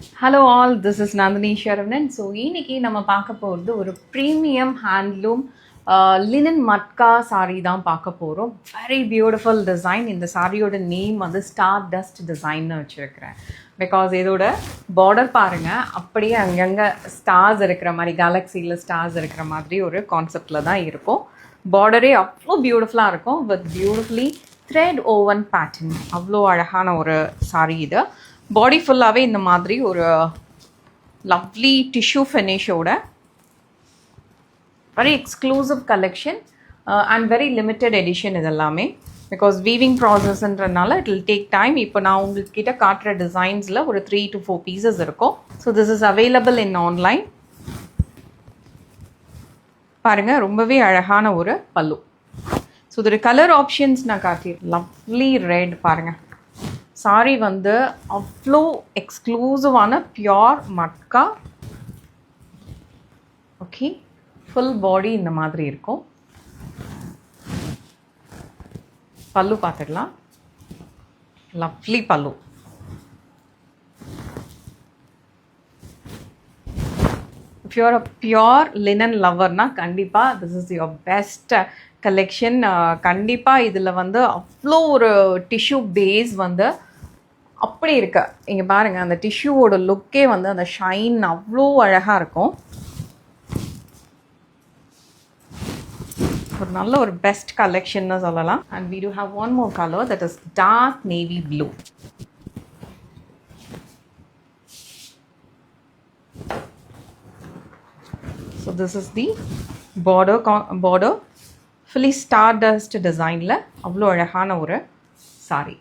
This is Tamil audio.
Hello all, this is Nandini Sharavanan. So, இன்னைக்கு நம்ம பார்க்க போகிறது ஒரு premium handloom linen matka sari தான் பார்க்க போகிறோம். Very beautiful design. இந்த சாரியோட நேம் வந்து ஸ்டார் டஸ்ட் டிசைன்னு வச்சுருக்கிறேன். பிகாஸ் இதோட பார்டர் பாருங்கள், அப்படியே அங்கங்கே ஸ்டார்ஸ் இருக்கிற மாதிரி, கேலக்ஸியில் ஸ்டார்ஸ் இருக்கிற மாதிரி ஒரு கான்செப்டில் தான் இருக்கும். பார்டரே அவ்வளோ பியூட்டிஃபுல்லாக இருக்கும் with beautifully thread woven pattern. அவ்வளோ அழகான ஒரு சாரீ இது. பாடி ஃபுல்லாகவே இந்த மாதிரி ஒரு லவ்லி டிஷ்யூ ஃபினிஷோட very exclusive collection and very limited edition இதெல்லாமே. பிகாஸ் வீவிங் ப்ராசஸ்ன்றனால இட் வில் டேக் டைம். இப்போ நான் உங்கள்கிட்ட காட்டுற டிசைன்ஸில் ஒரு 3 to 4 பீசஸ் இருக்கும். So this is available in online. பாருங்கள், ரொம்பவே அழகான ஒரு பல்லு. ஸோ இதோட கலர் ஆப்ஷன்ஸ் நான் காட்டியிருக்கேன். லவ்லி ரெட் பாருங்கள். சாரி வந்து அவ்வளோ எக்ஸ்க்ளூசிவான pure matka. Okay, full body இந்த மாதிரி இருக்கும். பல்லு பார்த்துக்கலாம். லவ்லி பல்லு. If you are a pure linen லவ்வர்னா கண்டிப்பாக this is your best collection. கண்டிப்பாக இதில் வந்து அவ்வளோ ஒரு டிஷ்யூ பேஸ் வந்து அப்படி இருக்க. இங்கே பாருங்கள், அந்த டிஷ்யூவோட லுக்கே வந்து அந்த ஷைன் அவ்வளோ அழகாக இருக்கும். ஒரு நல்ல ஒரு பெஸ்ட் கலெக்ஷன்னு சொல்லலாம். And we do have one more color, that is dark navy blue. So this is the border fully stardust designல அவ்வளோ அழகான ஒரு சாரி.